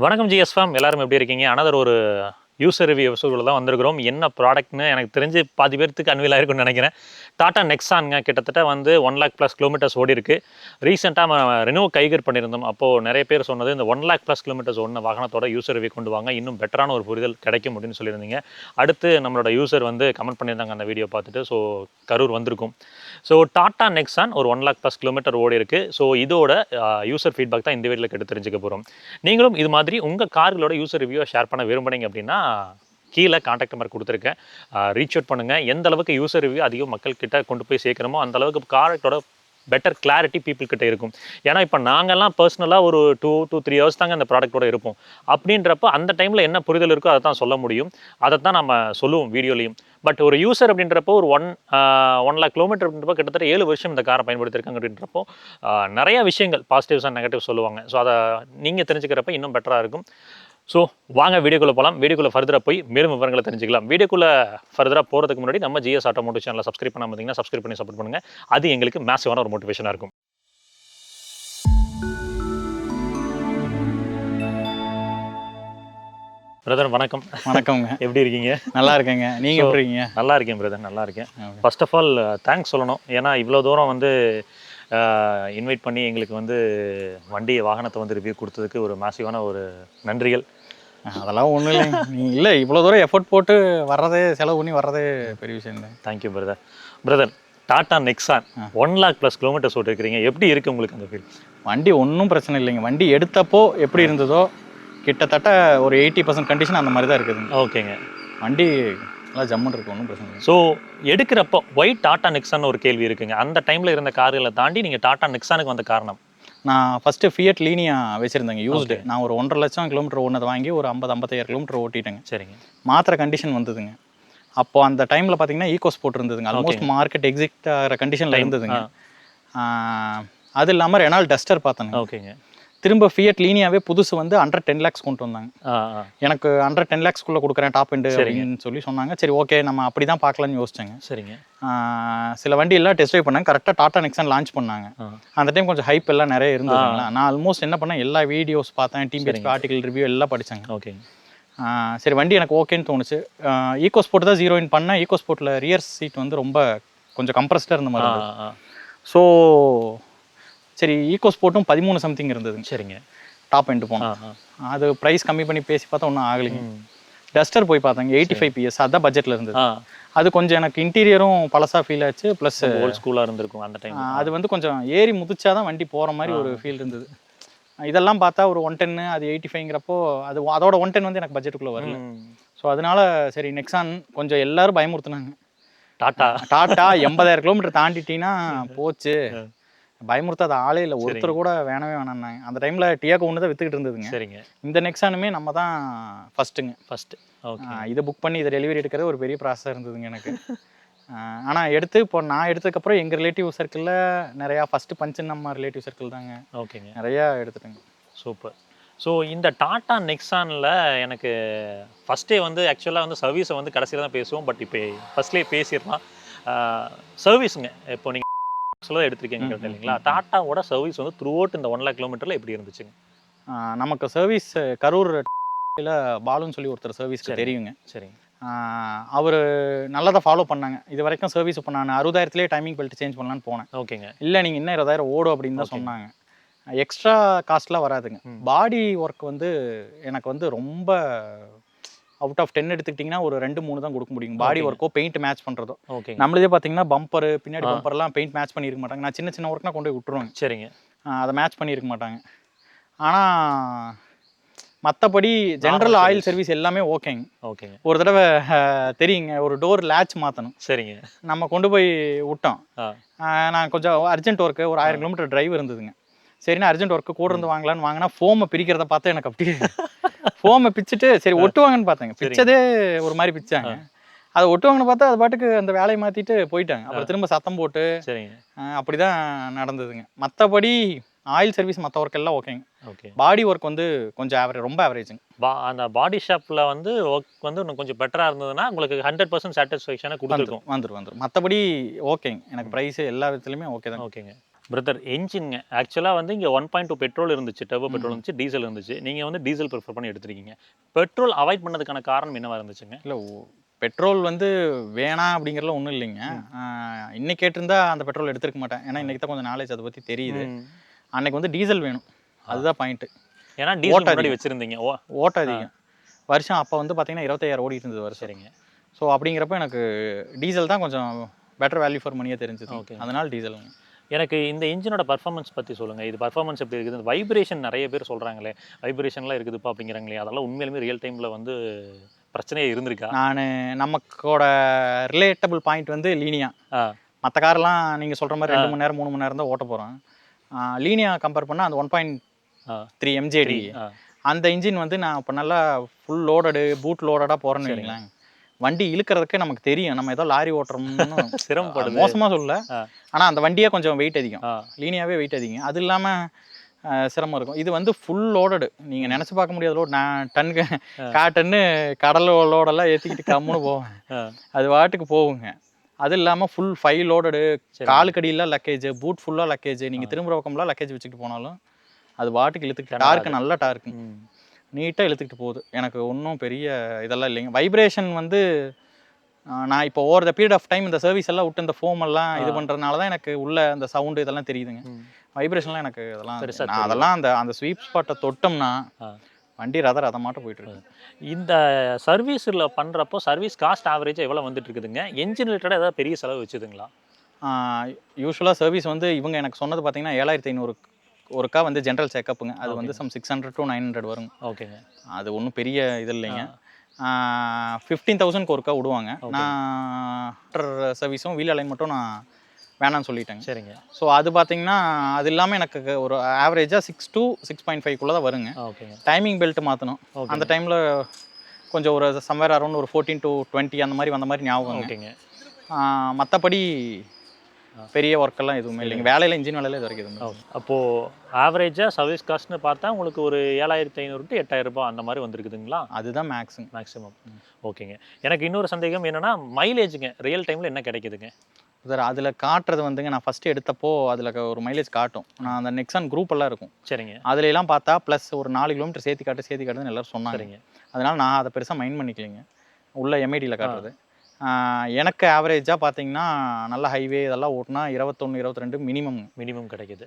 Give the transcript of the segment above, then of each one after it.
வணக்கம் ஜிஎஸ்ஃபேம், எல்லாரும் எப்படி இருக்கீங்க? அனதர் ஒரு யூசர் ரிவ்யூ எபிசோடில் தான் வந்திருக்கிறோம். என்ன ப்ராடக்ட்னு எனக்கு தெரிஞ்சு பாதி பேருக்கு அன்வீல் ஆயிருக்குன்னு நினைக்கிறேன். டாடா நெக்ஸானுங்க. கிட்டத்தட்ட வந்து 1,00,000+ கிலோமீட்டர்ஸ் ஓடி இருக்கு. ரீசெண்டாக நம்ம ரெனோ கைகர் பண்ணியிருந்தோம். அப்போது நிறைய பேர் சொன்னது இந்த 1,00,000+ கிலோமீட்டர்ஸ் ஓடின வாகனத்தோட யூசர் ரிவ்யூ கொண்டு வாங்க, இன்னும் பெட்டரான ஒரு புரிதல் கிடைக்கும் அப்படின்னு சொல்லியிருந்தீங்க. அடுத்து நம்மளோட யூசர் வந்து கமெண்ட் பண்ணியிருந்தாங்க அந்த வீடியோ பார்த்துட்டு. ஸோ கரூர் வந்திருக்கும். ஸோ டாடா நெக்ஸான் ஒரு 1,00,000+ கிலோமீட்டர் ஓடி இருக்கு. ஸோ இதோட யூசர் ஃபீட்பேக் தான் இந்த வீடியோவில் கேட்டு தெரிஞ்சுக்க போகிறோம். நீங்களும் இது மாதிரி உங்கள் கார்களோட யூசர் ரிவ்யூவை ஷேர் பண்ண விரும்புனீங்க அப்படின்னா கீழே கான்டாக்ட் நம்பர் கொடுத்துருக்கேன். ரீச் அவுட் பண்ணுங்கள். எந்த அளவுக்கு யூசர் ரிவ்யூ அதிகம் மக்கள் கிட்ட கொண்டு போய் சேர்க்கணுமோ அந்த அளவுக்கு ப்ராடக்டோட பெட்டர் கிளாரிட்டி பீப்புள் கிட்ட இருக்கும். ஏன்னா இப்போ நாங்கள்லாம் பர்சனலாக ஒரு 2 to 3 ஹவர்ஸ் தாங்க அந்த ப்ராடக்ட்டோட இருப்போம். அப்படின்றப்போ அந்த டைமில் என்ன புரிதல் இருக்கோ அதை தான் சொல்ல முடியும். அதை தான் நம்ம சொல்லுவோம் வீடியோலையும். பட் ஒரு யூசர் அப்படின்றப்போ ஒரு 1 lakh கிலோமீட்டர் அப்படின்றப்போ கிட்டத்தட்ட 7 வருஷம் இந்த காரை பயன்படுத்தியிருக்காங்க அப்படின்றப்போ நிறைய விஷயங்கள் பாசிட்டிவ்ஸ் அண்ட் நெகட்டிவ் சொல்லுவாங்க. ஸோ அதை நீங்கள் தெரிஞ்சுக்கிறப்ப இன்னும் பெட்டராக இருக்கும். ஸோ வாங்க வீடியோக்குள்ளே போகலாம். வீடியோக்குள்ளே ஃபர்தராக போய் மேலும் விவரங்களை தெரிஞ்சுக்கலாம். வீடியோக்குள்ளே ஃபர்தராக போகிறதுக்கு முன்னாடி நம்ம ஜிஎஸ் ஆட்டோமோட்டிவ் சேனலை சப்ஸ்கிரைப் பண்ணாமல் இருந்தீங்கன்னா சப்ஸ்கிரைப் பண்ணி சப்போர்ட் பண்ணுங்கள். அது எங்களுக்கு மேசிவான ஒரு மோட்டிவேஷனாக இருக்கும். பிரதர் வணக்கம். வணக்கங்க. எப்படி இருக்கீங்க? நல்லா இருக்கேங்க. நீங்கள் எப்படி இருக்கீங்க? நல்லா இருக்கேன் பிரதர், நல்லா இருக்கேன். ஃபர்ஸ்ட் ஆஃப் ஆல் தேங்க்ஸ் சொல்லணும். ஏன்னா இவ்வளோ தூரம் வந்து இன்வைட் பண்ணி எங்களுக்கு வந்து வாகனத்தை வந்து ரிவ்யூ கொடுத்ததுக்கு ஒரு மேசிவான ஒரு நன்றிகள். அதெல்லாம் ஒன்றும் இல்லைங்க. நீங்கள் இல்லை இவ்வளோ தூரம் எஃபோர்ட் போட்டு வர்றதே, செலவு பண்ணி வர்றதே பெரிய விஷயம் தான். Thank you brother. Brother, Tata Nexon 1,00,000+ kilometres ஓட்டிருக்கிறீங்க. எப்படி இருக்குது உங்களுக்கு அந்த ஃபீல்? வண்டி ஒன்றும் பிரச்சனை இல்லைங்க. வண்டி எடுத்தப்போ எப்படி இருந்ததோ கிட்டத்தட்ட ஒரு 80% கண்டிஷன் அந்த மாதிரி தான் இருக்குதுங்க. ஓகேங்க. வண்டி நல்லா ஜம்முன்னு இருக்குது, ஒன்றும் பிரச்சனை இல்லை. ஸோ எடுக்கிறப்போ ஒய் டாடா நெக்ஸான் ஒரு கேள்வி இருக்குங்க. அந்த டைமில் இருந்த கார்களை தாண்டி நீங்கள் டாடா நெக்ஸானுக்கு வந்த காரணம்? நான் ஃபஸ்ட்டு ஃபியட் லீனியா வச்சுருந்தேங்க, யூஸ்டு. நான் ஒரு 1,50,000 கிலோமீட்டர் ஓடினதை வாங்கி ஒரு 50-55 கிலோமீட்டர் ஓட்டிட்டேங்க. சரிங்க. மாத்திர கண்டிஷன் வந்ததுங்க. அப்போ அந்த டைமில் பார்த்தீங்கன்னா ஈகோஸ்போர்ட் இருந்ததுங்க. ஆல்மோஸ்ட் மார்க்கெட் எக்ஸிட் ஆகிற கண்டிஷனில் இருந்ததுங்க. அது இல்லாமல் ரெனால்ட் டஸ்டர் பார்த்தேங்க. ஓகேங்க. திரும்ப ஃபியட் லீனியாவே புதுசு வந்து அண்டர் 10 lakhs கொண்டு வந்தாங்க. எனக்கு அண்டர் 10 lakhsக்குள்ளே கொடுக்குறேன் டாப் எண்டு அப்படின்னு சொல்லி சொன்னாங்க. சரி ஓகே, நம்ம அப்படி தான் பார்க்கலான்னு யோசிச்சேங்க. சரிங்க. சில வண்டி எல்லாம் டெஸ்ட் ட்ரைவ் பண்ணாங்க. கரெக்டாக டாடா நெக்ஸான் லான்ச் பண்ணாங்க. அந்த டைம் கொஞ்சம் ஹைப் எல்லாம் நிறைய இருந்ததுங்களா. நான் ஆல்மோஸ்ட் என்ன பண்ணேன், எல்லா வீடியோஸ் பார்த்தேன், டிபிஎச் ஆர்டிகல் ரிவ்யூ எல்லாம் படித்தாங்க. ஓகேங்க. சரி வண்டி எனக்கு ஓகேன்னு தோணுச்சு. ஈகோ ஸ்போர்ட் தான் 0 பண்ணேன். ஈகோ ஸ்போர்ட்டில் ரியர் சீட் வந்து ரொம்ப கொஞ்சம் கம்ப்ரஸ்டாக இருந்த மாதிரி இருந்தது. ஸோ சரி ஈகோ ஸ்போர்ட்டும் 13 சம்திங் இருந்ததுங்க. சரிங்க. டாப் எண்டு போனோம். அது ப்ரைஸ் கம்மி பண்ணி பேசி பார்த்தா ஒன்றும் ஆகலைங்க. டஸ்டர் போய் பார்த்தாங்க, 85 PS, அதுதான் பட்ஜெட்டில் இருந்தது. அது கொஞ்சம் எனக்கு இன்டீரியரும் பழசாக ஃபீல் ஆச்சு. ப்ளஸ் ஓல்ட் ஸ்கூலாக இருந்திருக்கும் அந்த டைம். அது வந்து கொஞ்சம் ஏறி முதிச்சாதான் வண்டி போகிற மாதிரி ஒரு ஃபீல் இருந்தது. இதெல்லாம் பார்த்தா ஒரு 110, அது 85ங்கிறப்போ அது அதோட 110 வந்து எனக்கு பட்ஜெட்டுக்குள்ளே வரல. ஸோ அதனால சரி நெக்ஸான் கொஞ்சம் எல்லாரும் பயமுறுத்துனாங்க. டாட்டா 80,000 கிலோமீட்டர் தாண்டிட்டீங்கன்னா போச்சு, பயமுறுத்தாத ஆளே இல்லை, ஒருத்தர் கூட வேணவே வேணான்னாங்க. அந்த டைமில் டியாகோ ஒன்று தான் வித்துக்கிட்டு இருந்ததுங்க. சரிங்க. இந்த நெக்ஸானுமே நம்ம தான் ஃபஸ்ட்டுங்க. ஓகே. இதை புக் பண்ணி இதை டெலிவரி எடுக்கிறது ஒரு பெரிய ப்ராசஸாக இருந்ததுங்க எனக்கு. ஆனால் இப்போ நான் எடுத்ததுக்கப்புறம் எங்கள் ரிலேட்டிவ் சர்க்கிளில் நிறையா ஃபஸ்ட்டு பஞ்சன் நம்ம ரிலேட்டிவ் சர்க்கிள் தாங்க. ஓகேங்க. நிறையா எடுத்துட்டேங்க. சூப்பர். ஸோ இந்த டாடா நெக்ஸானில் எனக்கு ஃபஸ்ட்டே வந்து ஆக்சுவலாக வந்து சர்வீஸை வந்து கடைசியில் தான் பேசுவோம். பட் இப்போ ஃபஸ்ட்லேயே பேசிடலாம். சர்வீஸுங்க இப்போ நீங்கள் சொல்ல எடுத்துருக்கீங்க இல்லைங்களா, டாட்டாவோட சர்வீஸ் வந்து த்ரூ அவுட் இந்த 1,00,000 கிலோமீட்டரில் எப்படி இருந்துச்சுங்க? நமக்கு சர்வீஸ் கரூர் பாலுன்னு சொல்லி ஒருத்தர் சர்வீஸ்க்கு தெரியுங்க. சரிங்க. அவர் நல்லா தான் ஃபாலோ பண்ணாங்க. இது வரைக்கும் சர்வீஸ் இப்போ நான் 60,000லேயே டைமிங் பெல்ட் சேஞ்ச் பண்ணலான்னு போனேன். ஓகேங்க. இல்லை நீங்கள் இன்னும் 20,000 ஓடும் அப்படின்னு தான் சொன்னாங்க. எக்ஸ்ட்ரா காஸ்ட்லாம் வராதுங்க. பாடி ஒர்க் வந்து எனக்கு வந்து ரொம்ப அவுட் ஆஃப் 10 எடுத்துக்கிட்டிங்கன்னா ஒரு 2-3 தான் கொடுக்க முடியும். பாடி ஒர்க்கோ பெயிண்ட் மேட்ச் பண்ணுறதோ. ஓகே. நம்மளதே பார்த்தீங்கன்னா பம்பரு பின்னாடி பம்பர்லாம் பெயிண்ட் மேட்ச் பண்ணியிருக்க மாட்டாங்க. நான் சின்ன சின்ன ஒர்க்னா கொண்டு போய் விட்டுருவாங்க. சரிங்க. அதை மேட்ச் பண்ணியிருக்க மாட்டாங்க. ஆனால் மற்றபடி ஜென்ரல் ஆயில் சர்வீஸ் எல்லாமே ஓகேங்க. ஓகேங்க. ஒரு தடவை தெரியுங்க, ஒரு டோர் லேட்ச் மாற்றணும். சரிங்க. நம்ம கொண்டு போய் விட்டோம். நான் கொஞ்சம் அர்ஜென்ட் ஒர்க்கு, ஒரு 1000 கிலோமீட்டர் டிரைவ் இருந்ததுங்க. சரிண்ணா அர்ஜென்ட் ஒர்க்கு கூட இருந்து வாங்கலான்னு வாங்கினா ஃபோமை பிரிக்கிறத பார்த்தா எனக்கு அப்படியே ஃபோமை பிச்சுட்டு சரி ஒட்டுவாங்கன்னு பார்த்தேங்க. பிச்சதே ஒரு மாதிரி பிச்சாங்க. அதை ஒட்டுவாங்கன்னு பார்த்தா அது பாட்டுக்கு அந்த வேலையை மாற்றிட்டு போயிட்டாங்க. அப்புறம் திரும்ப சத்தம் போட்டு அப்படி தான் நடந்ததுங்க. மற்றபடி ஆயில் சர்வீஸ் மற்ற ஒர்க் எல்லாம் ஓகேங்க. ஓகே. பாடி ஒர்க் வந்து கொஞ்சம் ரொம்ப ஆவரேஜுங்க. அந்த பாடி ஷாப்பில் வந்து ஒர்க் வந்து இன்னும் கொஞ்சம் பெட்டராக இருந்ததுன்னா உங்களுக்கு 100% சாட்டிஸ்ஃபேக்ஷனாக கொடுத்துருக்கும். வந்துடும். மற்றபடி ஓகேங்க. எனக்கு ப்ரைஸு எல்லா விதத்துலையுமே ஓகே தான். ஓகேங்க. பிரதர் என்ஜின்ங்க ஆக்சுவலாக வந்து இங்கே 1.2 பெட்ரோல் இருந்துச்சு, டர்போ பெட்ரோல் இருந்துச்சு, டீசல் இருந்துச்சு. நீங்கள் வந்து டீசல் ப்ரிஃபர் பண்ணி எடுத்துருக்கீங்க. பெட்ரோல் அவாய்ட் பண்ணதுக்கான காரணம் என்னவா இருந்துச்சுங்க? இல்லை பெட்ரோல் வந்து வேணாம் அப்படிங்கிறதுல ஒன்றும் இல்லைங்க. இன்னைக்கு கேட்டிருந்தா அந்த பெட்ரோல் எடுத்துருக்க மாட்டேன். ஏன்னா இன்னைக்கு தான் கொஞ்சம் நாலேஜ் அதை பற்றி தெரியுது. அன்னைக்கு வந்து டீசல் வேணும், அதுதான் பாயிண்ட்டு. ஏன்னா டீசல் முன்னாடி வச்சுருந்தீங்க. ஓட்ட அதிகம். வருஷம் அப்போ வந்து பார்த்தீங்கன்னா 25,000 ஓடிட்டு இருந்தது வருஷம். சரிங்க. ஸோ அப்படிங்கிறப்ப எனக்கு டீசல் தான் கொஞ்சம் பெட்டர் வேல்யூ ஃபார் மணியாக தெரிஞ்சது. ஓகே. அதனால் டீசலுங்க. எனக்கு இந்த இன்ஜினோட பர்ஃபார்மன்ஸ் பற்றி சொல்லுங்கள். இது பர்ஃபார்மன்ஸ் எப்படி இருக்குது? இந்த வைப்ரேஷன் நிறைய பேர் சொல்கிறாங்களே, வைப்ரேஷன்லாம் இருக்குதுப்பா அப்படிங்கிறாங்களே, அதெல்லாம் உண்மையிலுமே ரியல் டைமில் வந்து பிரச்சனையே இருந்திருக்கா? நமக்கோட ரிலேட்டபிள் பாயிண்ட் வந்து லீனியா. மற்ற கார்லாம் நீங்கள் சொல்கிற மாதிரி 2 மணி நேரம் 3 மணி நேரம் தான் ஓட்ட போகிறோம். லீனியா கம்பேர் பண்ணால் அந்த 1.3 MJD அந்த இன்ஜின் வந்து நான் இப்போ நல்லா ஃபுல் லோடடு பூட் லோடடாக போகிறேன்னு வைங்களேன், வண்டி இழுக்கிறதுக்கு நமக்கு தெரியும் நம்ம ஏதோ லாரி ஓட்டுறோம்னு. சிரமப்படுது, மோசமாக சொல்லல. ஆனால் அந்த வண்டியே கொஞ்சம் வெயிட் அதிகம், லீனியாவே வெயிட் அதிகம். அது இல்லாமல் சிரமம் இருக்கும். இது வந்து ஃபுல் லோடடு, நீங்கள் நினச்சி பார்க்க முடியாத லோடு. நான் டன்னுக்கு காட்டன்னு கடல் லோடெல்லாம் ஏற்றிக்கிட்டு கம்முன்னு போவேன், அது வாட்டுக்கு போகுங்க. அது இல்லாமல் ஃபுல் 5 லோடடு, காலுக்கடியில் லக்கேஜ், பூட் ஃபுல்லாக லக்கேஜ். நீங்கள் திரும்புகிற பக்கம்லாம் லக்கேஜ் வச்சுக்கிட்டு போனாலும் அது வாட்டுக்கு இழுத்துக்கிட்டு, டார்க்கு நல்ல டார்க்கு, நீட்டாக இழுத்துக்கிட்டு போகுது. எனக்கு ஒன்றும் பெரிய இதெல்லாம் இல்லைங்க. வைப்ரேஷன் வந்து நான் இப்போ over the period of time இந்த சர்வீஸ் எல்லாம் விட்டு இந்த ஃபோம் எல்லாம் இது பண்ணுறதுனால தான் எனக்கு உள்ள அந்த சவுண்டு இதெல்லாம் தெரியுதுங்க. வைப்ரேஷன்லாம் எனக்கு அதெல்லாம் அந்த ஸ்வீப் ஸ்பாட்டை தொட்டோம்னா வண்டி ரத மாட்ட போயிட்டு இருக்கு. இந்த சர்வீஸில் பண்ணுறப்போ சர்வீஸ் காஸ்ட் ஆவரேஜாக எவ்வளோ வந்துட்டு இருக்குதுங்க? என்ஜின் ரிலேட்டடாக ஏதாவது பெரிய செலவு வச்சுதுங்களா? யூஸ்வலாக சர்வீஸ் வந்து இவங்க எனக்கு சொன்னது பார்த்தீங்கன்னா 7,500 ஒருக்கா வந்து ஜென்ரல் செக்கப்புங்க. அது வந்து சம் 600 to 900 வருங்க. ஓகேங்க. அது ஒன்றும் பெரிய இது இல்லைங்க. 15,000க்கு ஒருக்கா விடுவாங்க. நான் ஆஃப்டர் சர்வீஸும் வீல் அலைன்மெண்ட்டும் நான் வேணான்னு சொல்லிட்டேங்க. சரிங்க. ஸோ அது பார்த்தீங்கன்னா அது இல்லாமல் எனக்கு ஒரு ஆவரேஜாக 6 to 6.5 தான் வருங்க. ஓகேங்க. டைமிங் பெல்ட் மாற்றணும். அந்த டைமில் கொஞ்சம் ஒரு சம்வேர் அரௌண்ட் ஒரு 14 to 20 அந்த மாதிரி வந்த மாதிரி ஞாபகம். ஓகேங்க. மற்றபடி பெரிய ஒர்க்கெல்லாம் எதுவுமே இல்லைங்க. வேலையில் இன்ஜின் வேலையில் இது வரைக்கும் எதுவுமே. அப்போது ஆவரேஜாக சர்வீஸ் காஸ்ட்னு பார்த்தா உங்களுக்கு ஒரு 7,500 to 8,000 அந்த மாதிரி வந்துருக்குதுங்களா? அதுதான் மேக்ஸிமம். ஓகேங்க. எனக்கு இன்னொரு சந்தேகம் என்னென்னா மைலேஜுங்க ரியல் டைமில் என்ன கிடைக்குதுங்க? சார் அதில் காட்டுறது வந்துங்க, நான் ஃபஸ்ட்டு எடுத்தப்போ அதில் ஒரு மைலேஜ் காட்டும். நான் அந்த நெக்ஸான் குரூப் எல்லாம் இருக்கும். சரிங்க. அதுலலாம் பார்த்தா ப்ளஸ் ஒரு 4 கிலோமீட்டர் சேர்த்து காட்டுன்னு எல்லோரும் சொன்னாங்க. சரிங்க. அதனால் நான் அதை பெருசாக மைண்ட் பண்ணிக்கலைங்க. உள்ள எம்ஐடியில் காட்டுறது. எனக்கு ஆவரேஜாக பார்த்தீங்கன்னா நல்ல ஹைவே இதெல்லாம் ஓட்டினா 21, 22 மினிமம் கிடைக்குது.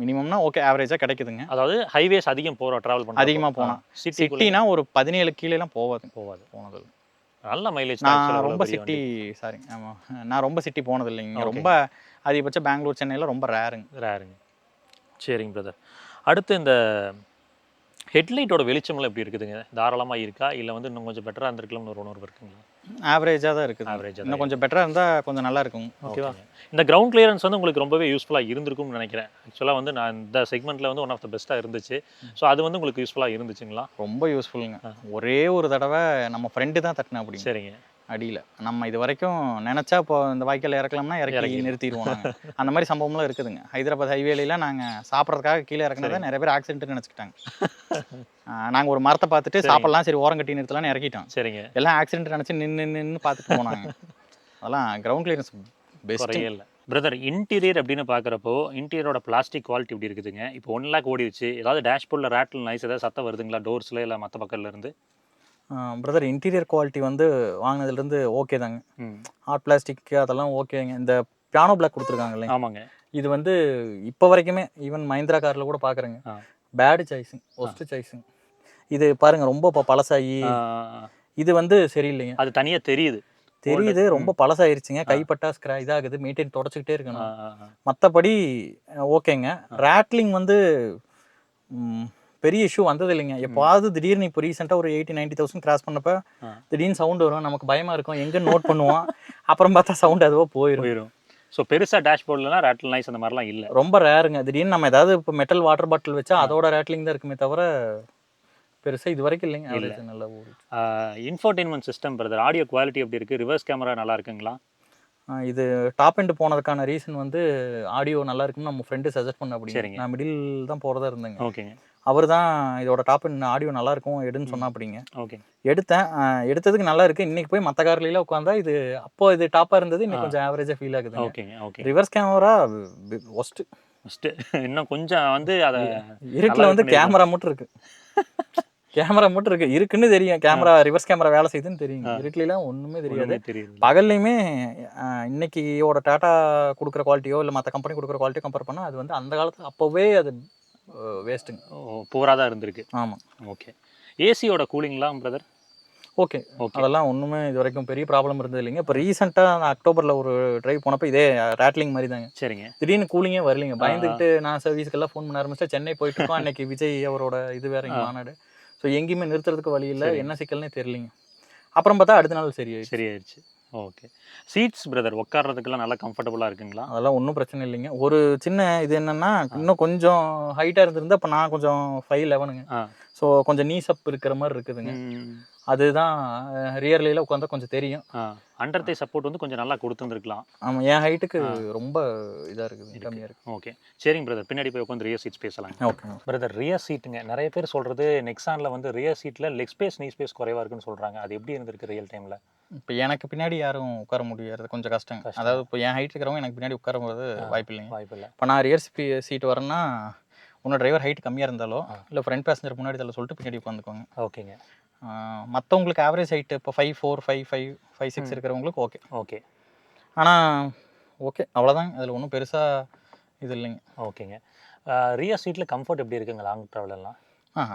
மினிமம்னா ஓகே, ஆவரேஜாக கிடைக்குதுங்க. அதாவது ஹைவேஸ் அதிகம் ட்ராவல் பண்ண அதிகமாக போனால் சிட்டினா ஒரு 17 கீழேலாம் போனது. நல்ல மைலேஜ். நான் ரொம்ப சிட்டி ஆமாம், நான் ரொம்ப சிட்டி போனது இல்லைங்க. ரொம்ப அதிகபட்சம் பெங்களூர் சென்னையில் ரொம்ப ரேருங்க. சரிங்க பிரதர். அடுத்து இந்த ஹெட்லைட்டோட வெளிச்சம்லாம் எப்படி இருக்குதுங்க? தாராளமாக இருக்கா இல்லை வந்து இன்னும் கொஞ்சம் பெட்டராக இருந்திருக்கலாம்னு ஒரு உணர்வு இருக்குங்களா? ஆவரேஜாக தான் இருக்குது. இன்னும் கொஞ்சம் பெட்டராக இருந்தால் கொஞ்சம் நல்லா இருக்கும். ஓகேவா? இந்த கிரவுண்ட் கிளியரன்ஸ் வந்து உங்களுக்கு ரொம்பவே யூஸ்ஃபுல்லாக இருந்திருக்கும்னு நினைக்கிறேன். ஆக்சுவலாக வந்து நான் இந்த செக்மெண்ட்டில் வந்து ஒன் ஆஃப் த பெஸ்ட்டாக இருந்துச்சு. ஸோ அது வந்து உங்களுக்கு யூஸ்ஃபுல்லாக இருந்துச்சுங்களா? ரொம்ப யூஸ்ஃபுல்லுங்க. ஒரே ஒரு தடவை நம்ம ஃப்ரெண்டு தான் தட்டினா அப்படி. சரிங்க. அடியில் நம்ம இது வரைக்கும் நினச்சா இப்போ இந்த வாய்க்கால் இறக்கலாம்னா இறக்கி நிறுத்திடுவோம். அந்த மாதிரி சம்பவம்லாம் இருக்குதுங்க. ஹைதராபாத் ஹைவேலாம் நாங்கள் சாப்பிட்றதுக்காக கீழே இறக்குனதை நிறைய பேர் ஆக்சிடென்ட்னு நினச்சிக்கிட்டாங்க. நாங்கள் ஒரு மரத்தை பார்த்துட்டு சாப்பிட்லாம், சரி ஓரம் கட்டி நிறுத்தலாம்னு இறக்கிட்டோம். சரிங்க. எல்லாம் ஆக்சிடென்ட் நினச்சி நின்று பார்த்துட்டு போனாங்க. அதெல்லாம் கிரவுண்ட் கிளியரன்ஸ் பெஸ்ட் இல்லை. பிரதர் இன்டீரியர் அப்படின்னு பார்க்குறப்போ இன்டீரியரோட பிளாஸ்டிக் குவாலிட்டி எப்படி இருக்குதுங்க? இப்போ 1 lakh ஓடிடுச்சு, ஏதாவது டேஷ்போர்டில் ரேட்டில் நைஸ் ஏதாவது சத்தம் வருதுங்களா டோர்ஸில் இல்லை மற்ற பக்கத்தில் இருந்து? பிரதர் இன்டீரியர் குவாலிட்டி வந்து வாங்கினதுலேருந்து ஓகே தாங்க. ஹார்ட் பிளாஸ்டிக் அதெல்லாம் ஓகேங்க. இந்த பியானோ பிளாக் கொடுத்துருக்காங்க இல்லைங்க? ஆமாங்க. இது வந்து இப்போ வரைக்குமே ஈவன் மஹிந்திரா காரில் கூட பார்க்குறேங்க, பேடு சாய்ஸுங்க, ஒஸ்ட்டு சாய்ஸுங்க. இது பாருங்கள் ரொம்ப இப்போ பழசாகி இது வந்து சரியில்லைங்க. அது தனியாக தெரியுது. ரொம்ப பழசாயிருச்சுங்க. கைப்பட்டா இதாகுது, மெயின்டைன் தொடச்சிக்கிட்டே இருக்கணும். மற்றபடி ஓகேங்க. ரேட்லிங் வந்து பெரிய இஷ்யூ வந்தது இல்லைங்க. எப்பாவது திடீர்னு இப்போ ரீசெண்டாக ஒரு 80-90,000 கிராஸ் பண்ணப்ப திடீர்னு சவுண்ட் வரும், நமக்கு பயமாக இருக்கும், எங்கே நோட் பண்ணுவோம். அப்புறம் பார்த்தா சவுண்ட் அதுவோ போயிடும். ஸோ பெருசாக டேஷ்போர்ட்லாம் ரேட்டில் நைஸ் அந்த மாதிரிலாம் இல்லை, ரொம்ப ரேருங்க. திடீர்னு நம்ம ஏதாவது இப்போ மெட்டல் வாட்டர் பாட்டில் வச்சா அதோட ரேட்லிங் தான் இருக்குமே தவிர பெருசாக இது வரைக்கும் இல்லைங்க. நல்லா infotainment system brother, audio quality எப்படி இருக்குது? ரிவர்ஸ் கேமரா நல்லா இருக்குங்களா? இது டாப் எண்ட் போனதுக்கான ரீசன் வந்து ஆடியோ நல்லா இருக்குன்னு நம்ம ஃப்ரெண்டு சஜஸ்ட் பண்ண. அப்படி நான் மிடில் தான் போகிறதா இருந்தேங்க. ஓகேங்க. அவர் தான் இதோட டாப் எண்ட் ஆடியோ நல்லா இருக்கும் எடுன்னு சொன்னா. அப்படிங்க ஓகே, எடுத்ததுக்கு நல்லா இருக்கு. இன்னைக்கு போய் மற்ற கார்லாம் உட்காந்தா இது அப்போ இது டாப்பாக இருந்தது, இன்னைக்கு கொஞ்சம் ஆவரேஜாக ஃபீல் ஆகுது. ஓகேங்க. Reverse camera worst. ஃபஸ்ட்டு இன்னும் கொஞ்சம் வந்து அதை இருட்டில் வந்து கேமரா மட்டும் இருக்கு. கேமரா மட்டும் இருக்கு, இருக்குன்னு தெரியும். கேமரா ரிவர்ஸ் கேமரா வேலை செய்யுதுன்னு தெரியும். இருட்டிலாம் ஒன்றுமே தெரியாது. பகல்லையுமே இன்னைக்கியோட டாட்டா கொடுக்குற குவாலிட்டியோ இல்லை மற்ற கம்பெனி கொடுக்குற குவாலிட்டியோ கம்பேர் பண்ணால் அது வந்து அந்த காலத்தில் அப்போவே அது வேஸ்ட்டுங்க. பூரா தான் இருந்திருக்கு. ஆமாம். ஓகே. ஏசியோட கூலிங்லாம் பிரதர்? ஓகே, அதெல்லாம் ஒன்றுமே இது வரைக்கும் பெரிய ப்ராப்ளம் இருந்தது இல்லைங்க. இப்போ ரீசெண்டாக நான் அக்டோபரில் ஒரு ட்ரைவ் போனப்போ இதே ரேட்லிங் மாதிரி தாங்க. சரிங்க. திடீர்னு கூலிங்கே வரலைங்க. பயந்துக்கிட்டு நான் சர்வீஸ்க்கெல்லாம் ஃபோன் பண்ண ஆரம்பிச்சேன். சென்னை போயிட்டு இருக்கோம். அன்னைக்கு விஜய் அவரோட இது வேற இங்கே மாநாடு. ஸோ எங்கேயுமே நிறுத்துறதுக்கு வழி இல்லை. என்ன சிக்கல்னே தெரியலிங்க. அப்புறம் பார்த்தா அடுத்த நாள் சரியாயிடுச்சு. ஓகே. சீட்ஸ் பிரதர் உட்கார்றதுக்கெல்லாம் நல்லா கம்ஃபர்டபுளாக இருக்குங்களா? அதெல்லாம் ஒன்றும் பிரச்சனை இல்லைங்க. ஒரு சின்ன இது என்னென்னா, இன்னும் கொஞ்சம் ஹைட்டாக இருந்திருந்தா இப்போ நான் கொஞ்சம் 5'11". ஸோ கொஞ்சம் நீஸ் அப் இருக்கிற மாதிரி இருக்குதுங்க. அதுதான் ரியர்லியில் உட்காந்தா கொஞ்சம் தெரியும். அண்டர் தை சப்போர்ட் வந்து கொஞ்சம் நல்லா கொடுத்துருந்துருக்கலாம். ஆமாம், என் ஹைட்டுக்கு ரொம்ப இதாக இருக்குது, கம்மியாக இருக்குது. ஓகே, சரிங்க பிரதர். பின்னாடி போய் உட்காந்து ரியர் சீட்ஸ் பேசலாம். ஓகே பிரதர், ரியர் சீட்டுங்க நிறைய பேர் சொல்கிறது நெக்ஸானில் வந்து ரியர் சீட்டில் லெக் ஸ்பேஸ் நீ ஸ்பேஸ் குறைவாக இருக்குன்னு சொல்கிறாங்க. அது எப்படி இருந்திருக்கு ரியல் டைமில்? இப்போ எனக்கு பின்னாடி யாரும் உட்கார முடியாது, கொஞ்சம் கஷ்டம். அதாவது இப்போ என் ஹைட் இருக்கிறவங்க எனக்கு பின்னாடி உட்காரும்போது வாய்ப்பு இல்லை. இப்போ நான் ரியர் சீட் வரேன்னா ஒன்று டிரைவர் ஹைட் கம்மியாக இருந்தாலோ இல்லை ஃப்ரண்ட் பேசஞ்சர் முன்னாடி தள்ள சொல்லிட்டு பின்னாடி உட்காந்துக்குவாங்க. ஓகேங்க. மற்றவங்களுக்கு ஆவரேஜ் ஹைட்டு இப்போ 5'4", 5'5", 5'6" இருக்கிறவங்களுக்கு ஓகே. ஆனால் ஓகே, அவ்வளோதாங்க. அதில் ஒன்றும் பெருசாக இது இல்லைங்க. ஓகேங்க. ரியர் சீட்டில் கம்ஃபர்ட் எப்படி இருக்குங்க லாங் ட்ராவலெல்லாம்?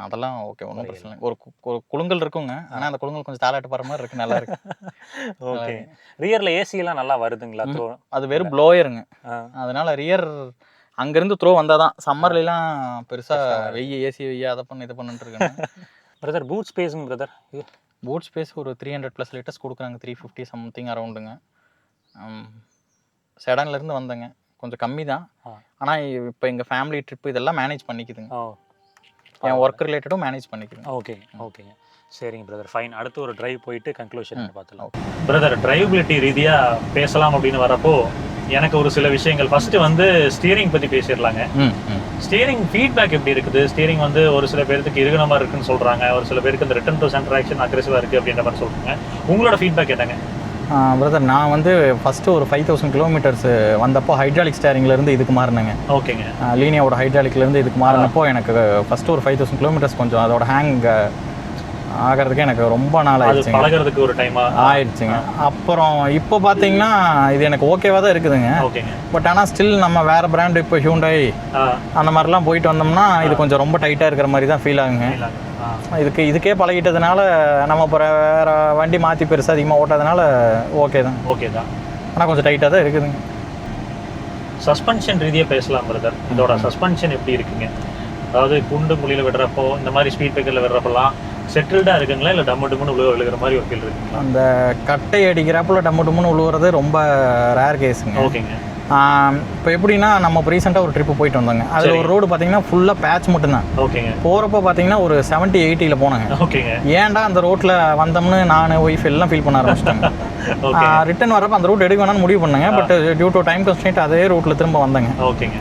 அதெல்லாம் ஓகே, ஒன்றும் பிரச்சனை இல்லை. ஒரு குலுங்கல் இருக்குங்க, ஆனால் அந்த குலுங்கல் கொஞ்சம் தாளாட்டு போகிற மாதிரி இருக்குது, நல்லா இருக்கு. ஓகே. ரியரில் ஏசியெல்லாம் நல்லா வருதுங்களா? த்ரோ அது வெறும் ப்ளோயருங்க. அதனால் ரியர் அங்கேருந்து த்ரோ வந்தால் தான். சம்மர்லாம் பெருசாக ஏசி அதை பண்ணு இதை பண்ணிட்டு இருக்கேன். பிரதர், பூட் ஸ்பேஸுங்க பிரதர்? பூட் ஸ்பேஸ் ஒரு 300+ லிட்டர்ஸ் கொடுக்குறாங்க. 350 சம்திங் அரௌண்டுங்க. செடான்லேருந்து வந்தேங்க, கொஞ்சம் கம்மி தான். ஆனால் இப்போ எங்கள் ஃபேமிலி ட்ரிப்பு இதெல்லாம் மேனேஜ் பண்ணிக்குதுங்க. என் ஒர்க் ரிலேட்டடும் மேனேஜ் பண்ணிக்குதுங்க. ஓகேங்க. சரிங்க பிரதர், ஃபைன். அடுத்து ஒரு டிரைவ் போயிட்டு கன்க்ளூஷன் பார்த்துலாம். பிரதர், டிரைவபிலிட்டி ரீதியாக பேசலாம் அப்படின்னு வரப்போ எனக்கு ஒரு சில விஷயங்கள். ஃபஸ்ட்டு வந்து ஸ்டீரிங் பற்றி பேசிடலாங்க. ஸ்டீரிங் ஃபீட்பேக் எப்படி இருக்குது? ஸ்டீரிங் வந்து ஒரு சில பேருக்கு இருக்கிற மாதிரி இருக்குன்னு சொல்கிறாங்க, ஒரு சில பேருக்கு இந்த ரிட்டர்ன் டு சென்டர் ஆக்ஷன் அக்ரெசிவாக இருக்குது அப்படின்ற மாதிரி சொல்கிறாங்க. உங்களோட ஃபீட்பேக் என்னங்க? பிரதர், நான் வந்து ஃபஸ்ட்டு ஒரு 5000 கிலோமீட்டர்ஸ் வந்தப்போ ஹைட்ராலிக் ஸ்டேரிங்லேருந்து இதுக்கு மாறினேங்க. ஓகேங்க. லீனியாவோட ஹைட்ராலிக்லேருந்து இதுக்கு மாறினப்போ எனக்கு ஃபஸ்ட்டு ஒரு 5000 கிலோமீட்டர்ஸ் கொஞ்சம் அதோட ஹேங் ஆகிறதுக்கு எனக்கு ரொம்ப நாள் ஆயிடுச்சு, பழகிறதுக்கு ஒரு டைம் ஆயிடுச்சுங்க. அப்புறம் இப்போ பார்த்தீங்கன்னா இது எனக்கு ஓகேவாக தான் இருக்குதுங்க. பட் ஆனால் ஸ்டில் நம்ம வேறு பிராண்டு இப்போ ஹியூண்டாய் அந்த மாதிரிலாம் போயிட்டு வந்தோம்னா இது கொஞ்சம் ரொம்ப டைட்டாக இருக்கிற மாதிரி தான் ஃபீல் ஆகுங்க. இதுக்கே பழகிட்டதுனால நம்ம இப்போ வேறு வண்டி மாற்றி பெருசாக அதிகமாக ஓட்டாதனால ஓகே தான். ஆனால் கொஞ்சம் டைட்டாக தான் இருக்குதுங்க. சஸ்பென்ஷன் ரீதியாக பேசலாம் பிரதர். இதோட சஸ்பென்ஷன் எப்படி இருக்குங்க? அதாவது குண்டு குழியில் விடுறப்போ, இந்த மாதிரி ஸ்பீட் பிரேக்கரில் விடுறப்பெல்லாம் செட்டில்டாக இருக்குங்களா, இல்லை டம்மு டம்முன்னு விழுகிற மாதிரி ஒரு ஃபீல் இருக்குங்களா? அந்த கட்டை அடிக்கிறப்பல டம்மு டம்முன்னு விழுவுறது ரொம்ப ரேர் கேஸுங்க. ஓகேங்க. இப்போ எப்படின்னா நம்ம இப்போ ரீசெண்டாக ஒரு ட்ரிப்பு போயிட்டு வந்தோங்க. அதில் ஒரு ரோடு பார்த்தீங்கன்னா ஃபுல்லாக பேட்ச் மட்டும்தான். ஓகேங்க. போகிறப்போ பார்த்தீங்கன்னா ஒரு 70-80 போனாங்க. ஓகேங்க. ஏன்டா அந்த ரோட்டில் வந்தோம்னு நான் ஒய்ஃப் எல்லாம் ஃபீல் பண்ண ஆரம்பிச்சிட்டாங்க. ரிட்டன் வரப்போ அந்த ரூட் எடுக்க வேணாம்னு முடிவு பண்ணேங்க. But due to time constraint அதே ரூட்டில் திரும்ப வந்தேங்க. ஓகேங்க.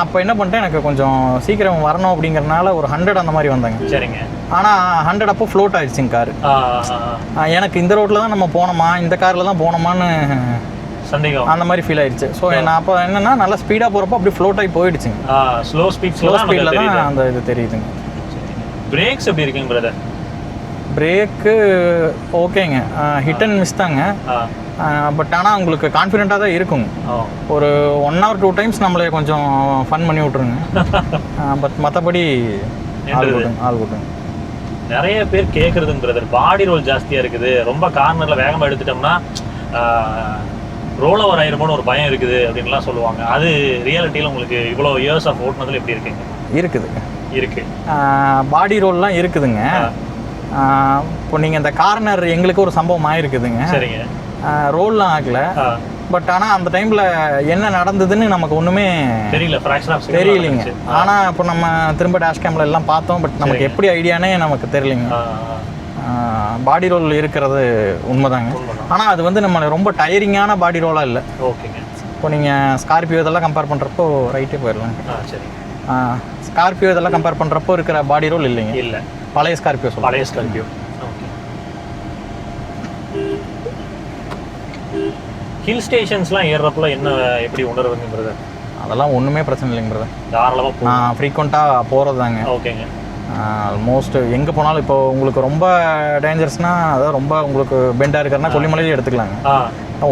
அப்போ என்ன பண்ணிட்டேன், எனக்கு கொஞ்சம் சீக்கிரம் வரணும் அப்படிங்கிறதுனால ஒரு 100 அந்த மாதிரி வந்தாங்க. சரிங்க. ஆனால் 100 அப்போ ஃப்ளோட் ஆகிடுச்சிங்க காரு. எனக்கு இந்த ரோட்டில் தான் நம்ம போனோமா, இந்த காரில் தான் போனோமான்னு சந்தேகம் அந்த மாதிரி ஃபீல் ஆயிடுச்சு. ஸோ நான் அப்போ என்னன்னா நல்லா ஸ்பீடாக போகிறப்போ அப்படி ஃப்ளோட் ஆகி போயிடுச்சுங்க. ஸ்லோ ஸ்பீடில் தான் அந்த இது தெரியுதுங்க. பிரேக்ஸ் எப்படி இருக்குங்க பிரதர்? பிரேக்கு ஓகேங்க, ஹிட் அண்ட் மிஸ் தாங்க. பட் ஆனால் உங்களுக்கு கான்ஃபிடென்ட்டாக தான் இருக்குங்க. ஒரு 1 or 2 டைம்ஸ் நம்மளே கொஞ்சம் ஃபன் பண்ணி விட்ருங்க. பட் மற்றபடி ஆள் கூட்டுங்க. நிறைய பேர் கேட்குறதுங்க பிரதர், பாடி ரோல் ஜாஸ்தியாக இருக்குது, ரொம்ப கார்னரில் வேகமாக எடுத்துட்டோம்னா ரோல் ஓவர் ஆயிருமோன்னு ஒரு பயம் இருக்குது அப்படின்லாம் சொல்லுவாங்க. அது ரியாலிட்டியில் உங்களுக்கு இவ்வளோ இயர்ஸ் ஆஃப் ஓட்டுனதில் எப்படி இருக்குங்க? இருக்கு பாடி ரோல்லாம் இருக்குதுங்க. இப்போ நீங்கள் இந்த கார்னர் எங்களுக்கு ஒரு சம்பவம் ஆயிருக்குதுங்க. சரிங்க. ரோல்லாம் ஆகல, பட் ஆனால் அந்த டைமில் என்ன நடந்ததுன்னு நமக்கு ஒன்றுமே தெரியலைங்க. ஆனால் இப்போ நம்ம திரும்ப டேஷ் கேமில் எல்லாம் பார்த்தோம், பட் நமக்கு எப்படி ஐடியானே நமக்கு தெரியலைங்க. பாடி ரோல் இருக்கிறது உண்மைதாங்க. ஆனால் அது வந்து நம்ம ரொம்ப டயரிங்கான பாடி ரோலாக இல்லை. ஓகேங்க. இப்போ நீங்கள் ஸ்கார்பியோ இதெல்லாம் கம்பேர் பண்ணுறப்போ ரைட்டே போயிடலாம். சரி. ஸ்கார்பியோ இதெல்லாம் கம்பேர் பண்ணுறப்போ இருக்கிற பாடி ரோல் இல்லைங்க. இல்லை, பழைய ஸ்கார்பியோ. ஓகே. ஹில் ஸ்டேஷன்ஸ்லாம் ஏறுறப்பல என்ன எப்படி உணர்வுங்க பிரதர்? அதெல்லாம் ஒன்றுமே பிரச்சனை இல்லைங்க பிரதர். தாராளமாக நான் ஃப்ரீக்வெண்ட்டாக போகிறது தாங்க. ஓகேங்க. ஆல்மோஸ்ட் எங்கே போனாலும் இப்போ உங்களுக்கு ரொம்ப டேஞ்சரஸ்னால் அதாவது ரொம்ப உங்களுக்கு பெண்டாக இருக்கிறனா கொல்லிமலையே எடுத்துக்கலாங்க.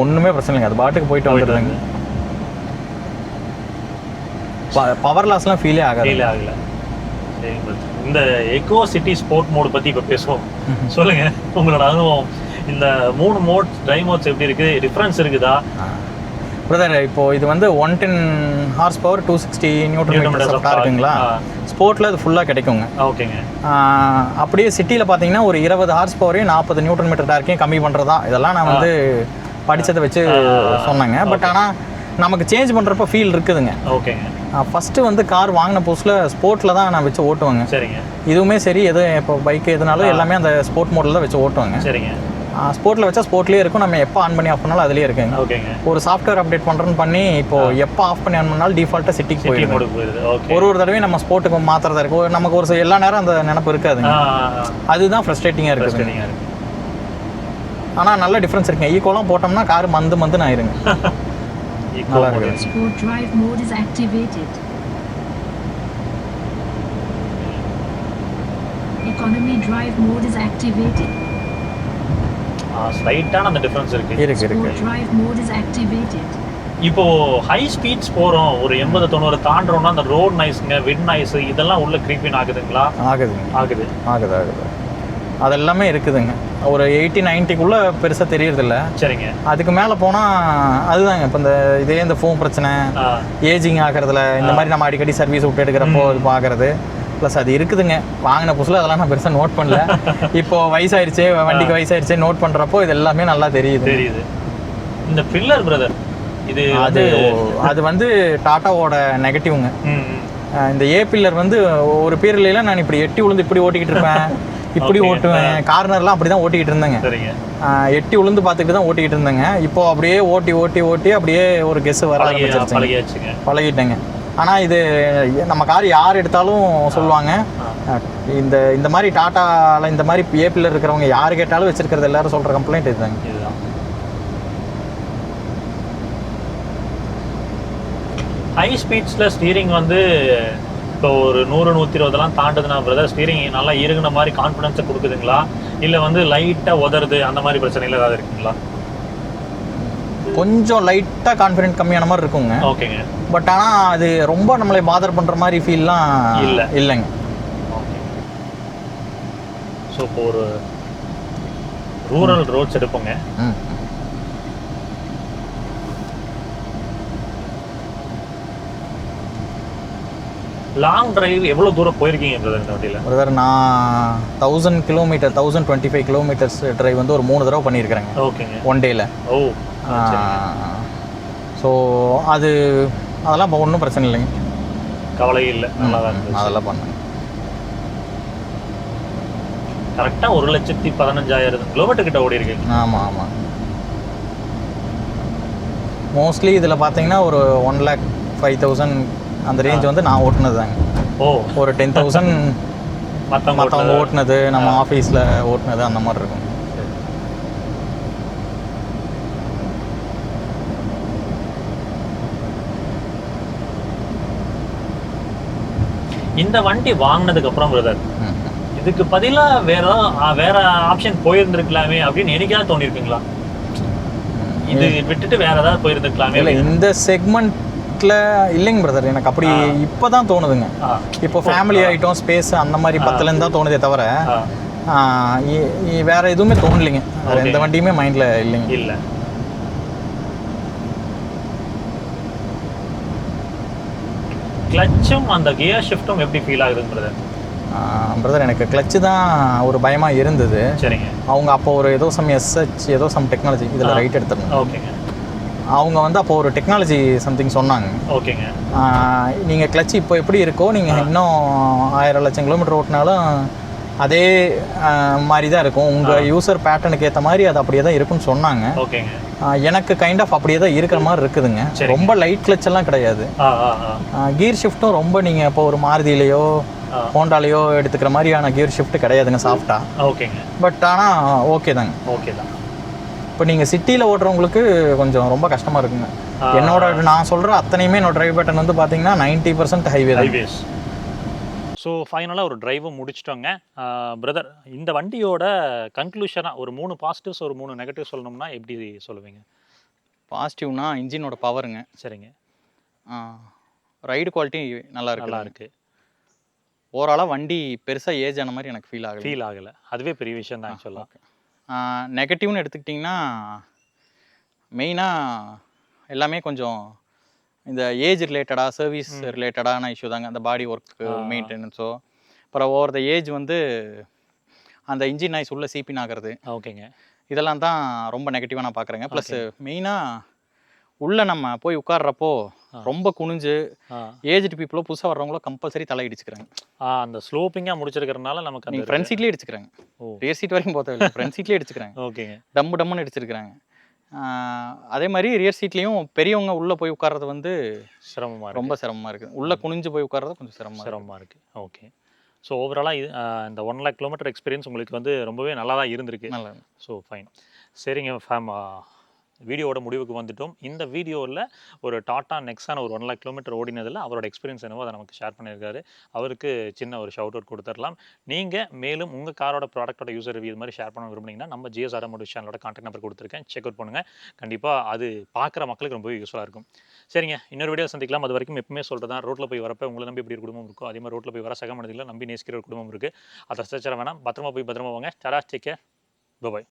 ஒன்றுமே பிரச்சனை இல்லைங்க, அது பாட்டுக்கு போயிட்டு வந்துடுதுங்க. பவர் லாஸ்லாம் ஃபீலே ஆகல. இந்த எக்கோ சிட்டி ஸ்போர்ட் மோட் பற்றி இப்போ பேசுவோம். சொல்லுங்க உங்களோட அனுபவம். இந்த 3 மோட் டிரைவ் மோட்ஸ் எப்படி இருக்குது, டிஃப்ரென்ஸ் இருக்குதா? பிரதர் இப்போ இது வந்து 110 ஹார்ஸ் பவர் 260 நியூட்டன் இருக்குங்களா. ஸ்போர்ட்டில் அது ஃபுல்லாக கிடைக்குங்க. ஓகேங்க. அப்படியே சிட்டியில் பார்த்தீங்கன்னா ஒரு 20 ஹார்ஸ் பவரையும் 40 நியூட்டன் மீட்டர் டார்க்கையும் கம்மி பண்ணுறதா இதெல்லாம் நான் வந்து படித்ததை வச்சு சொன்னேங்க. பட் ஆனால் நமக்கு சேஞ்ச் பண்ணுறப்ப ஃபீல் இருக்குதுங்க. ஓகேங்க. ஃபஸ்ட்டு வந்து கார் வாங்கின புதுசில் ஸ்போர்ட்டில் தான் நான் வச்சு ஓட்டுவேங்க. சரிங்க. இதுவுமே சரி, எதுவும் இப்போ பைக்கு எதுனாலும் எல்லாமே அந்த ஸ்போர்ட் மோடில் தான் வச்சு ஓட்டுவாங்க. சரிங்க. ஸ்போர்ட்டில் வச்சா ஸ்போர்ட்லேயே இருக்கும், நம்ம எப்போ ஆன் பண்ணி ஆஃப் பண்ணாலும் அதுலேயே இருக்குங்க. ஓகேங்க. ஒரு சாஃப்ட்வேர் அப்டேட் பண்ணுறேன்னு பண்ணி இப்போ எப்போ ஆஃப் பண்ணி ஆன் பண்ணாலும் டிஃபால்ட்டாக சிட்டிக்கு போயிடுது. ஒரு தடவையும் நம்ம ஸ்போர்ட்டுக்கு மாத்திரதா இருக்கும். நமக்கு ஒரு எல்லா நேரம் அந்த நினப்பு இருக்காதுங்க. அதுதான் ஃப்ரஸ்ட்ரேட்டிங்காக இருக்குது. ஆனால் நல்ல டிஃப்ரென்ஸ் இருக்குங்க. ஈக்குவலாக போட்டோம்னா கார் மந்துன்னு ஆயிருங்க. நல்லா இருக்குது. Sport drive mode is activated. Economy drive mode is activated. ஸ்லைட்டான அந்த டிஃபரன்ஸ் இருக்கு. Sport drive mode is activated. இப்போ ஹை ஸ்பீட்ஸ் போறோம், ஒரு 80-90 தாண்டறோம்னா அந்த ரோட் நாய்ஸ்ங்க, விண்ட் நாய்ஸ் இதெல்லாம் உள்ள கிரீப்பிங் ஆகுதுங்களா? ஆகுது. அதெல்லாமே இருக்குதுங்க. ஒரு 80-90க்குள்ள பெருசாக தெரியறதில்ல. சரிங்க. அதுக்கு மேலே போனால் அதுதாங்க இப்போ இந்த ஃபோன் பிரச்சனை, ஏஜிங் ஆகிறதுல இந்த மாதிரி நம்ம அடிக்கடி சர்வீஸ் விட்டு எடுக்கிறப்போ இது பார்க்குறது ப்ளஸ் அது இருக்குதுங்க. வாங்கின புதுசில் அதெல்லாம் நான் பெருசாக நோட் பண்ணல. இப்போ வயசாயிருச்சு, வண்டிக்கு வயசாயிருச்சு, நோட் பண்ணுறப்போ இது எல்லாமே நல்லா தெரியுது. இந்த பில்லர் பிரதர் இது அது வந்து டாட்டாவோட நெகட்டிவ்ங்க. இந்த ஏ பில்லர் வந்து ஒரு பீரியட்ல நான் இப்படி எட்டி விழுந்து இப்படி ஓட்டிக்கிட்டு இருப்பேன், இப்படி ஓட்டுவேன். கார்னர்லாம் அப்படி தான் ஓட்டிக்கிட்டு இருந்தேங்க. எட்டி விழுந்து பார்த்துக்கிட்டு தான் ஓட்டிக்கிட்டு இருந்தேங்க. இப்போ அப்படியே ஓட்டி அப்படியே ஒரு கெஸ் வர ஆரம்பிச்சிருச்சு. பழகிட்டேங்க. ஆனால் இது நம்ம கார் யார் எடுத்தாலும் சொல்லுவாங்க, இந்த மாதிரி டாட்டாவில் இந்த மாதிரி ஏ பில்லர் இருக்கிறவங்க யார் கேட்டாலும் வச்சிருக்கிறது எல்லாரும் சொல்கிற கம்ப்ளைண்ட் இதுதாங்க. ஹை ஸ்பீட்ஸில் ஸ்டீரிங் வந்து இப்போ ஒரு 100-120 தாண்டுதுன்னா பிரதர் ஸ்டீரிங் நல்லா இருகுன மாதிரி கான்ஃபிடன்ஸை கொடுக்குதுங்களா, இல்லை வந்து லைட்டாக உதறது அந்த மாதிரி பிரச்சனைகள் ஏதாவது இருக்குங்களா? கொஞ்சம் லைட்டாக கான்ஃபிடென்ட் கம்மியான மாதிரி இருக்குங்க. ஓகேங்க. பட் ஆனால் அது ரொம்ப நம்மளை பாதர் பண்ணுற மாதிரி ஃபீல்லாம் இல்லைங்க. ஓகே. ஸோ இப்போ ஒரு ரூரல் ரோட்ஸ் எடுப்போங்க. லாங் டிரைவ் எவ்வளோ தூரம் போயிருக்கீங்க பிரதர் இந்த வண்டியில்? பிரதர் நான் 1000 கிலோமீட்டர் 1025 கிலோமீட்டர்ஸ் டிரைவ் வந்து ஒரு 3 தடவை பண்ணியிருக்கிறேங்க. ஓகேங்க. ஒன் டேயில். ஸோ அதெல்லாம் இப்போ ஒன்றும் பிரச்சனை இல்லைங்க, கவலை இல்லை, நல்லா தான் இருந்துச்சு. அதெல்லாம் பண்ணேன். கரெக்டாக 1,15,000 கிலோமீட்டர் கிட்ட ஓடி இருக்கீங்க. ஆமாம். மோஸ்ட்லி இதில் பார்த்தீங்கன்னா ஒரு 1,05,000 அந்த ரேஞ்ச் வந்து நான் ஓட்டுனது தாங்க. ஒரு 10,000 மற்றவங்க ஓட்டுனது, நம்ம ஆஃபீஸில் ஓட்டுனது அந்த மாதிரி இருக்கும். இந்த வண்டி வாங்கினதுக்கு அப்புறம் பிரதர் இதுக்கு பதிலாக வேற ஆப்ஷன் போயிருந்துருக்கலாமே அப்படின்னு எனக்காக தோணிருக்குங்களா? இது விட்டுட்டு வேற ஏதாவது போயிருந்துருக்கலாமே? இல்லை, இந்த செக்மெண்ட்ல இல்லைங்க பிரதர், எனக்கு அப்படி இப்போதான் தோணுதுங்க. இப்போ ஃபேமிலி ஐட்டம் ஸ்பேஸ் அந்த மாதிரி 10லேருந்து தான் தோணுதே தவிர வேற எதுவுமே தோணலைங்க. வேற எந்த வண்டியுமே மைண்ட்ல இல்லைங்க. இல்லை. கிளச்சும் அந்த கியர் ஷிஃப்ட்டும் எப்படி ஃபீல் ஆகுதுங்க பிரதர்? பிரதர் எனக்கு கிளச்சு தான் ஒரு பயமாக இருந்தது. சரிங்க. அவங்க அப்போ ஒரு ஏதோ சம் டெக்னாலஜி இதில் ரைட் எடுத்துருந்தாங்க. ஓகேங்க. அவங்க வந்து அப்போ ஒரு டெக்னாலஜி சம்திங் சொன்னாங்க. ஓகேங்க. நீங்கள் கிளச்சு இப்போ எப்படி இருக்கோ நீங்கள் இன்னும் 1000 லட்சம் கிலோமீட்டர் ஓட்டினாலும் அதே மாதிரி தான் இருக்கும். உங்கள் யூசர் பேட்டர்னுக்கு ஏற்ற மாதிரி அது அப்படியே தான் இருக்குன்னு சொன்னாங்க. ஓகேங்க. எனக்கு கைண்ட் ஆஃப் அப்படியே தான் இருக்கிற மாதிரி இருக்குதுங்க. ரொம்ப லைட் கிளச் எல்லாம் கிடையாது. கியர் ஷிஃப்ட்டும் ரொம்ப நீங்கள் இப்போ ஒரு மாருதியிலையோ ஹோண்டாலையோ எடுத்துக்கிற மாதிரியான கியர் ஷிஃப்ட் கிடையாதுங்க, சாஃப்டா. ஓகேங்க. பட் ஆனால் ஓகே தாங்க. ஓகே தான். இப்போ நீங்கள் சிட்டியில் ஓட்டுறவங்களுக்கு கொஞ்சம் ரொம்ப கஷ்டமாக இருக்குங்க. என்னோட நான் சொல்கிற அத்தனையுமே என்னோட டிரைவ் பேட்டர்ன் வந்து பார்த்தீங்கன்னா 90% ஹைவே தான். ஹைவேஸ். ஸோ ஃபைனலாக ஒரு டிரைவும் முடிச்சிட்டோங்க. பிரதர், இந்த வண்டியோட கன்க்ளூஷனாக ஒரு 3 பாசிட்டிவ்ஸ் ஒரு 3 நெகட்டிவ் சொல்லணும்னா எப்படி சொல்லுவீங்க? பாசிட்டிவ்னா இன்ஜினோட பவருங்க. சரிங்க. ரைடு குவாலிட்டி நல்லா நல்லா இருக்கு. இருக்கு. ஓவராலாக வண்டி பெருசாக ஏஜ் ஆன மாதிரி எனக்கு ஃபீல் ஆகல. ஃபீல் ஆகலை. அதுவே பெரிய விஷயம் தான் ஆக்சுவலாக. ஓகே. நெகட்டிவ்னு எடுத்துக்கிட்டிங்கன்னா மெயினாக எல்லாமே கொஞ்சம் இந்த ஏஜ் ரிலேட்டடாக சர்வீஸ் ரிலேட்டடான இஷ்யூ தாங்க. அந்த பாடி ஒர்க்கு மெயின்டெனன்ஸோ அப்புறம் ஓவர் த ஏஜ் வந்து அந்த இன்ஜின் நாய்ஸ் உள்ள சீப்பின் ஆகிறது, ஓகேங்க. இதெல்லாம் தான் ரொம்ப நெகட்டிவாக நான் பார்க்குறேங்க. ப்ளஸ் மெயினாக உள்ளே நம்ம போய் உட்கார்றப்போ ரொம்ப குனிஞ்சு ஏஜ்டு பீப்புளோ புதுசாக வர்றவங்களோ கம்பல்சரி தலை இடிச்சுக்கிறாங்க. அந்த ஸ்லோப்பிங்காக முடிச்சிருக்கிறதுனால நமக்கு அந்த நீங்கள் ஃப்ரண்ட் சீட்லேயே இடிச்சுக்கிறாங்க. ரியர் சீட் வரைக்கும் போகிறதில்ல, ஃப்ரண்ட் சீட்லேயே இடிச்சுக்கிறாங்க. ஓகேங்க. டம்முன்னு இடிச்சிருக்கிறாங்க. அதே மாதிரி ரியர் சீட்லேயும் பெரியவங்க உள்ளே போய் உட்கார்றது வந்து சிரமமாக இருக்கு. ரொம்ப சிரமமாக இருக்குது. உள்ளே குனிஞ்சு போய் உட்கார்றது கொஞ்சம் சிரமமாக இருக்குது. ஓகே. ஸோ ஓவராலாக இது இந்த 1 lakh கிலோமீட்டர் எக்ஸ்பீரியன்ஸ் உங்களுக்கு வந்து ரொம்பவே நல்லா தான் இருந்திருக்கு. நல்லா. So fine. சரிங்க ஃபேம், வீடியோவோட முடிவுக்கு வந்துட்டோம். இந்த வீடியோவில் ஒரு டாட்டா நெக்ஸான் ஒரு 1 lakh கிலோமீட்டர் ஓடினதில் அவரோட எக்ஸ்பீரியன்ஸ் என்னவோ அதை நமக்கு ஷேர் பண்ணியிருக்காரு. அவருக்கு சின்ன ஒரு ஷவுட் அவுட் கொடுத்துடலாம். நீங்கள் மேலும் உங்கள் காரோட ப்ராடக்ட்டோட யூசர் ரிவ்யூ இது மாதிரி ஷேர் பண்ண விரும்புனீங்கன்னா நம்ம ஜிஎஸ் ஆட்டோமோட்டிவ் சேனலோட கான்டாக்ட் நம்பர் கொடுத்துருக்கேன், செக் அவுட் பண்ணுங்கள். கண்டிப்பாக அது பார்க்குற மக்களுக்கு ரொம்பவே யூஸ்ஃபுல்லாக இருக்கும். சரிங்க, இன்னொரு வீடியோ சந்திக்கலாம். அது வரைக்கும் எப்பவுமே சொல்கிறதா, ரோட்டில் போய் வரப்போ உங்களை நம்பி எப்படி ஒரு குடும்பம் இருக்கோ அதே மாதிரி ரோட்டில் போய் வர சக மனிதர்களை நம்பி நேசிக்கிற ஒரு குடும்பம் இருக்குது. அதை சச்சர வேணாம். பத்திரமா போய் பத்திரமா வாங்க. Tata, take care, by.